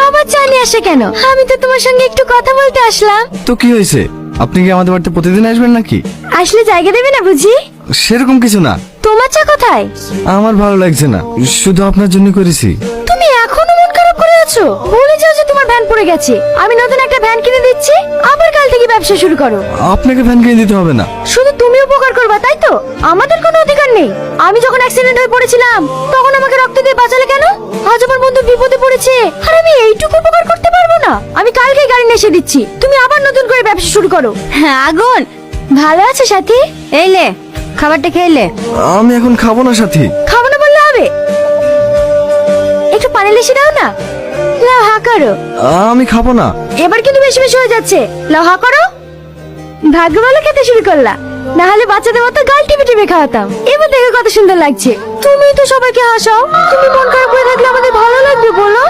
আবার চা নিয়ে আসে কেন? আমি তো তোমার সঙ্গে একটু কথা বলতে আসলাম। তো কি হয়েছে? আপনি কি আমাদের বাড়িতে প্রতিদিন আসবেন নাকি? আসলে জায়গা দেবে না বুঝি? সেরকম কিছু না, তোমার চা কোথায়? আমার ভালো লাগছে না, শুধু আপনার জন্য করেছি। তুমি এখনো মন খারাপ করে আছো? ভুলে যাও যে তোমার ভ্যান পড়ে গেছে। আমি নতুন একটা ভ্যান কিনে দিচ্ছি, আবার কাল থেকে ব্যবসা শুরু করো। আপনাকে ভ্যান কিনে দিতে হবে না। শুধু তুমি উপকার করবা তাই তো? আমাদের কোনো অধিকার নেই। আমি যখন অ্যাক্সিডেন্ট হয়ে পড়েছিলাম তখন আমাকে রক্ত দিয়ে বাঁচালে কেন? আজ আমার বন্ধু বিপদে পড়েছে আর আমি এইটুকু উপকার করতে পারবো না? আমি কালকে গাড়ি নিয়ে এসে দিচ্ছি, তুমি আবার নতুন করে ব্যবসা শুরু করো। হ্যাঁ আগুন, ভালো আছে সাথী? এই লে খাবারটা খেয়ে লে। আমি এখন খাবো না সাথী। খাবো না বললে হবে? একটু পানি লেসে দাও না। লাও হা করো। আমি খাবো না। এবার কিন্তু বেশি বেশি হয়ে যাচ্ছে। লাও হা করো। ভাগ্য ভালো খেতে শুরু করলা, না হলে বাচ্চাদের মতো গাল টিপে টিপে খাওয়াতাম। এবার দেখো কত সুন্দর লাগছে। তুমি তো সবাইকে হাসাও, তুমি মন খারাপ করে থাকলে আমাদের ভালো লাগবে বলো?